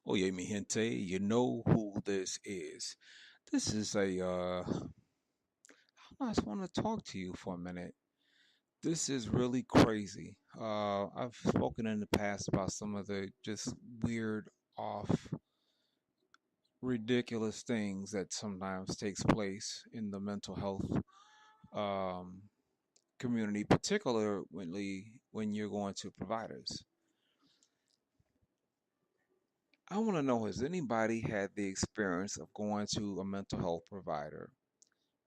Oye, mi gente, you know who this is. This is I just want to talk to you for a minute. This is really crazy. I've spoken in the past about some of the just weird, off, ridiculous things that sometimes takes place in the mental health um, community, particularly when you're going to providers. I want to know, has anybody had the experience of going to a mental health provider?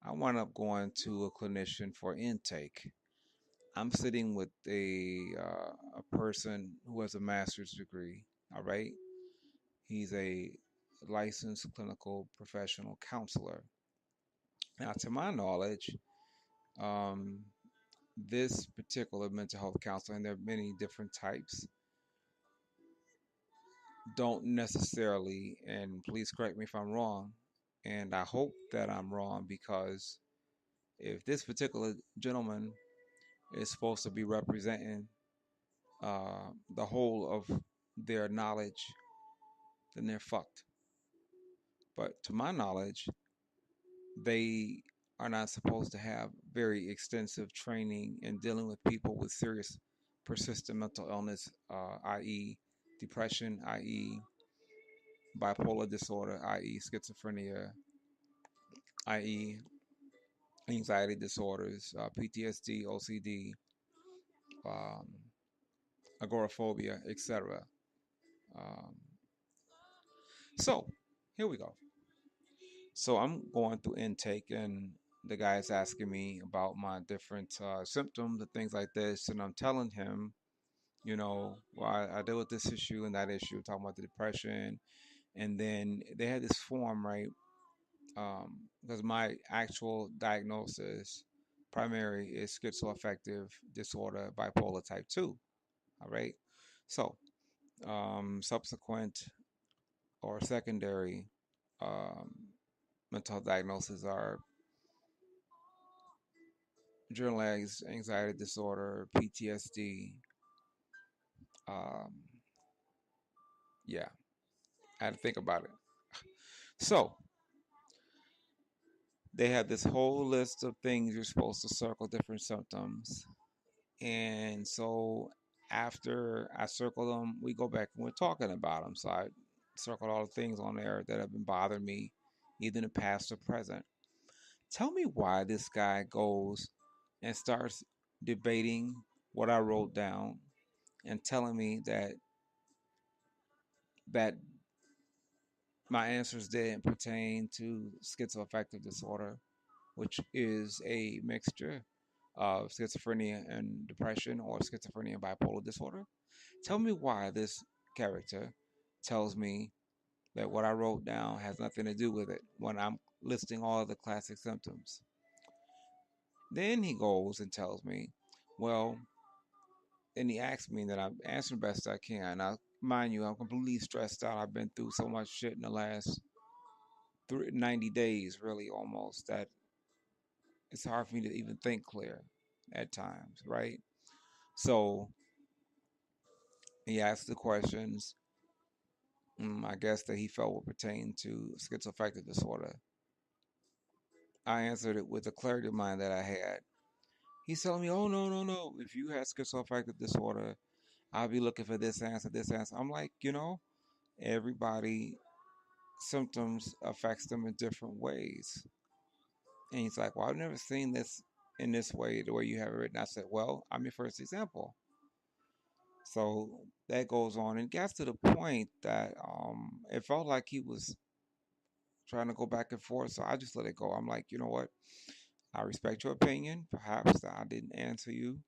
I wound up going to a clinician for intake. I'm sitting with a person who has a master's degree. All right, he's a licensed clinical professional counselor. Now, to my knowledge, um, this particular mental health counselor, and there are many different types, don't necessarily, and please correct me if I'm wrong, and I hope that I'm wrong because if this particular gentleman is supposed to be representing the whole of their knowledge, then they're fucked. But to my knowledge, they are not supposed to have very extensive training in dealing with people with serious, persistent mental illness, i.e., depression, i.e., bipolar disorder, i.e., schizophrenia, i.e., anxiety disorders, PTSD, OCD, um, agoraphobia, etc. Um, so, here we go. So I'm going through intake, and the guy's asking me about my different symptoms and things like this, and I'm telling him, well, I deal with this issue and that issue, talking about the depression, and then they had this form, right? Because my actual diagnosis, primary, is schizoaffective disorder, bipolar type 2. All right. So, subsequent or secondary um, mental health diagnoses are generalized anxiety disorder, PTSD. Um, yeah, I had to think about it. So they have this whole list of things you're supposed to circle, different symptoms. And so after I circle them, we go back and we're talking about them. So I circled all the things on there that have been bothering me, either in the past or present. Tell me why this guy goes and starts debating what I wrote down and telling me that my answers didn't pertain to schizoaffective disorder, which is a mixture of schizophrenia and depression, or schizophrenia and bipolar disorder. Tell me why this character tells me that what I wrote down has nothing to do with it when I'm listing all of the classic symptoms. Then he goes and tells me, well, and he asks me that I'm answering best I can. Now, mind you, I'm completely stressed out. I've been through so much shit in the last 90 days, really, almost, that it's hard for me to even think clear at times, right? So he asked the questions, I guess, that he felt would pertain to schizoaffective disorder. I answered it with the clarity of mind that I had. He's telling me, oh, no, no, no. If you had schizoaffective disorder, I'll be looking for this answer, this answer. I'm like, everybody symptoms affects them in different ways. And he's like, well, I've never seen this in this way, the way you have it written. I said, well, I'm your first example. So that goes on. And it gets to the point that it felt like he was trying to go back and forth. So I just let it go. I'm like, you know what? I respect your opinion. Perhaps I didn't answer you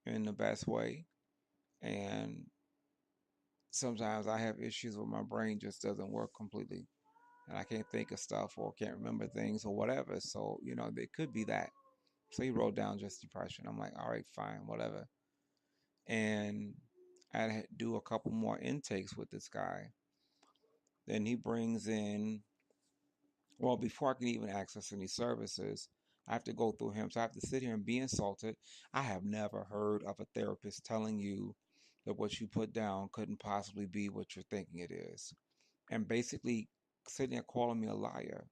in the best way. And sometimes I have issues where my brain just doesn't work completely. And I can't think of stuff or can't remember things or whatever. So, it could be that. So he wrote down just depression. I'm like, all right, fine, whatever. And I had to do a couple more intakes with this guy. Then he brings in, well, before I can even access any services, I have to go through him. So I have to sit here and be insulted. I have never heard of a therapist telling you that what you put down couldn't possibly be what you're thinking it is. And basically sitting there calling me a liar.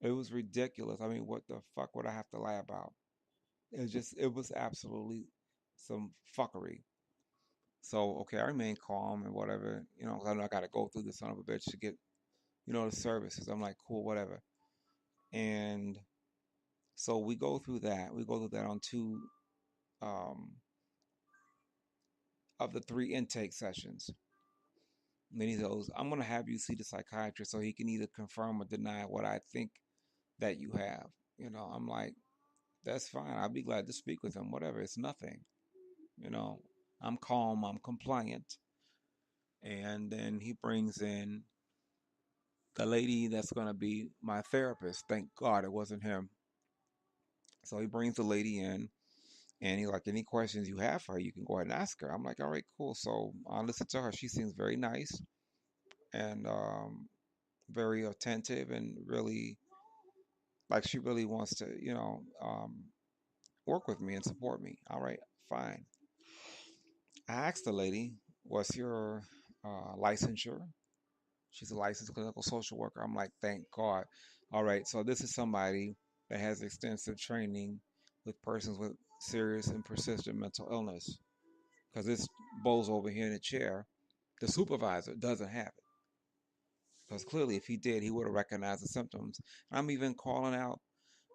It was ridiculous. I mean, what the fuck would I have to lie about? It was absolutely some fuckery. So, okay, I remained calm and whatever, 'cause I know I got to go through this son of a bitch to get, the services. I'm like, cool, whatever. And so we go through that. We go through that on two um, of the three intake sessions. And then he goes, I'm going to have you see the psychiatrist so he can either confirm or deny what I think that you have. I'm like, that's fine. I'll be glad to speak with him. Whatever. It's nothing. You know, I'm calm. I'm compliant. And then he brings in the lady that's going to be my therapist. Thank God it wasn't him. So he brings the lady in and he's like, any questions you have for her, you can go ahead and ask her. I'm like, all right, cool. So I listen to her. She seems very nice and very attentive and really like she really wants to, work with me and support me. All right, fine. I asked the lady, what's your licensure? She's a licensed clinical social worker. I'm like, thank God. All right, so this is somebody that has extensive training with persons with serious and persistent mental illness. Because this bozo over here in the chair, the supervisor doesn't have it. Because clearly, if he did, he would have recognized the symptoms. I'm even calling out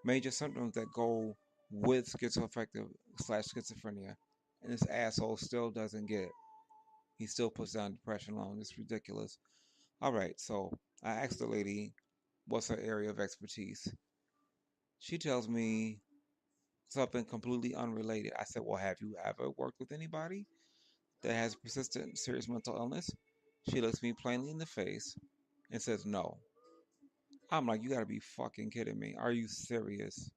major symptoms that go with schizoaffective slash schizophrenia. And this asshole still doesn't get it. He still puts down depression alone. It's ridiculous. All right, so I asked the lady, what's her area of expertise? She tells me something completely unrelated. I said, well, have you ever worked with anybody that has persistent serious mental illness? She looks me plainly in the face and says, no. I'm like, you gotta be fucking kidding me. Are you serious?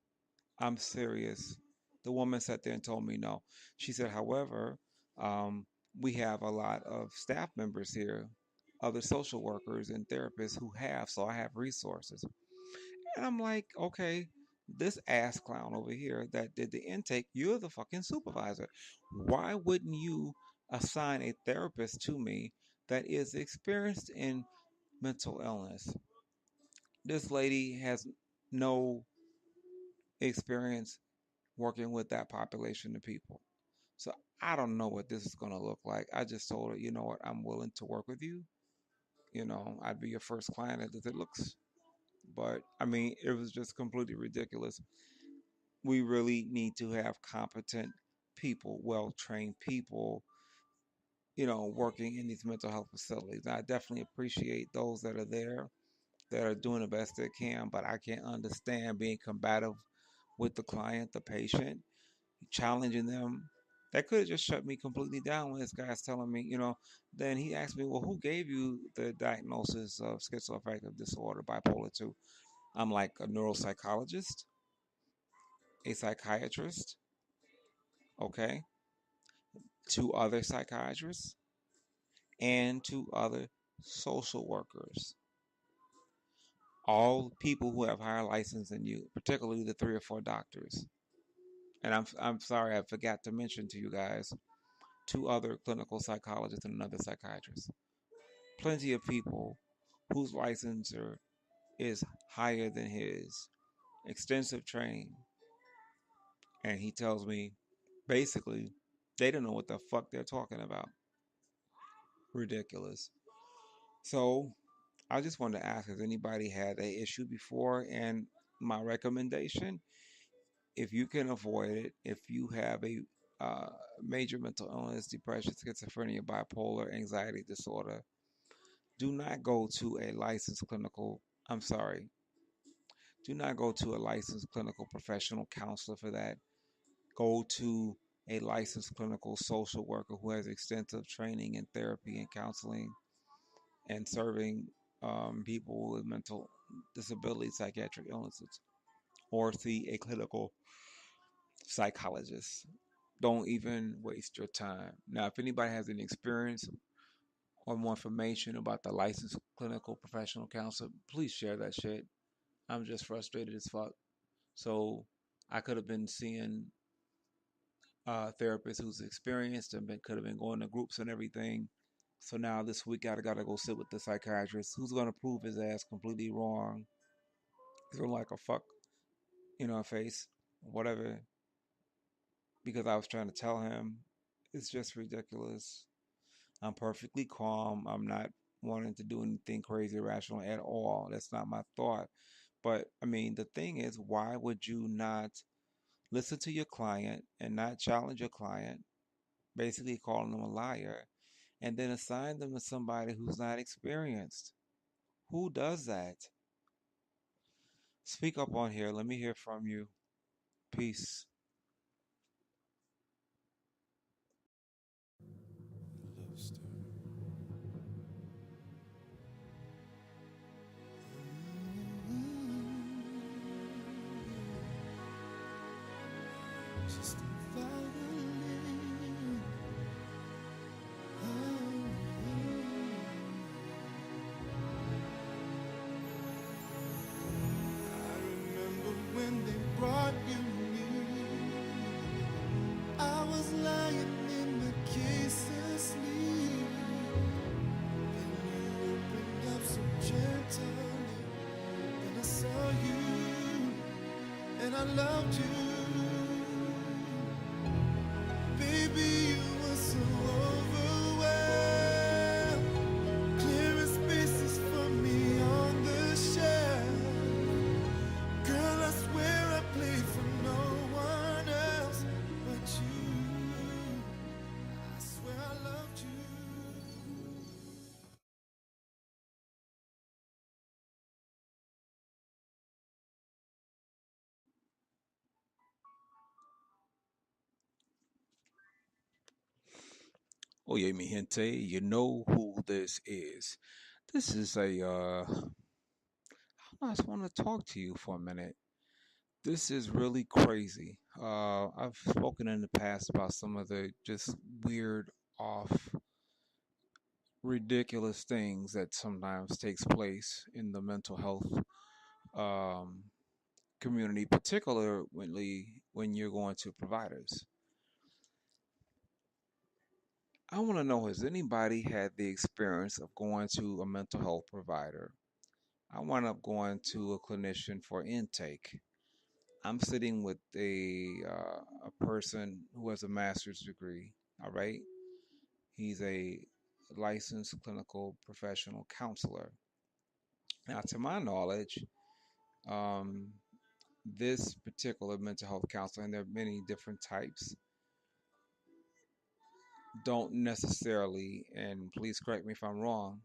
I'm serious. The woman sat there and told me no. She said, however, um, we have a lot of staff members here, other social workers and therapists who have, so I have resources. And I'm like, okay, this ass clown over here that did the intake, you're the fucking supervisor. Why wouldn't you assign a therapist to me that is experienced in mental illness? This lady has no experience working with that population of people. So I don't know what this is going to look like. I just told her, you know what, I'm willing to work with you. I'd be your first client as it looks. But I mean, it was just completely ridiculous. We really need to have competent people, well trained people, working in these mental health facilities. I definitely appreciate those that are there that are doing the best they can, but I can't understand being combative with the client, the patient, challenging them. That could have just shut me completely down when this guy's telling me, then he asked me, well, who gave you the diagnosis of schizoaffective disorder, bipolar 2? I'm like, a neuropsychologist, a psychiatrist, okay, two other psychiatrists, and two other social workers. All people who have higher license than you, particularly the 3 or 4 doctors. And I'm sorry, I forgot to mention to you guys, two other clinical psychologists and another psychiatrist. Plenty of people whose licensure is higher than his, extensive training. And he tells me basically they don't know what the fuck they're talking about. Ridiculous. So I just wanted to ask, has anybody had an issue before? And my recommendation, if you can avoid it, if you have a uh, major mental illness, depression, schizophrenia, bipolar, anxiety disorder, do not go to a licensed clinical, I'm sorry, do not go to a licensed clinical professional counselor for that. Go to a licensed clinical social worker who has extensive training in therapy and counseling and serving people with mental disabilities, psychiatric illnesses, or see a clinical psychologist. Don't even waste your time. Now, if anybody has any experience or more information about the licensed clinical professional counselor, please share that shit. I'm just frustrated as fuck. So I could have been seeing therapist who's experienced and could have been going to groups and everything. So now this week I gotta go sit with the psychiatrist who's gonna prove his ass completely wrong. He's gonna like a fuck, face, whatever. Because I was trying to tell him it's just ridiculous. I'm perfectly calm. I'm not wanting to do anything crazy irrational at all. That's not my thought. But I mean, the thing is, why would you not listen to your client and not challenge your client, basically calling them a liar, and then assign them to somebody who's not experienced? Who does that? Speak up on here. Let me hear from you. Peace. Love story. Just a violin. I remember when they brought you near. I was lying in the case asleep. Then you opened up so gently. Then I saw you, and I loved you. Baby, you were so overwhelmed. Clearing spaces for me on the shelf. Girl, I swear I played for no one else but you. I swear I loved you. Oye, mi gente, you know who this is. This is I just want to talk to you for a minute. This is really crazy. I've spoken in the past about some of the just weird, off, ridiculous things that sometimes takes place in the mental health um, community, particularly when you're going to providers. I want to know, has anybody had the experience of going to a mental health provider? I wound up going to a clinician for intake. I'm sitting with a person who has a master's degree. All right, he's a licensed clinical professional counselor. Now, to my knowledge, um, this particular mental health counselor, and there are many different types, don't necessarily, and please correct me if I'm wrong,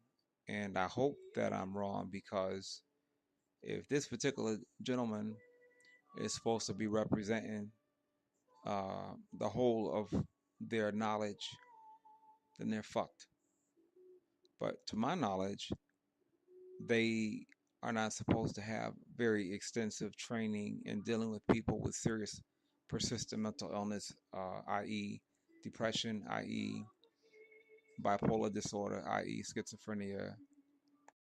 and I hope that I'm wrong, because if this particular gentleman is supposed to be representing the whole of their knowledge, then they're fucked. But to my knowledge, they are not supposed to have very extensive training in dealing with people with serious, persistent mental illness, i.e., depression, i.e., bipolar disorder, i.e., schizophrenia,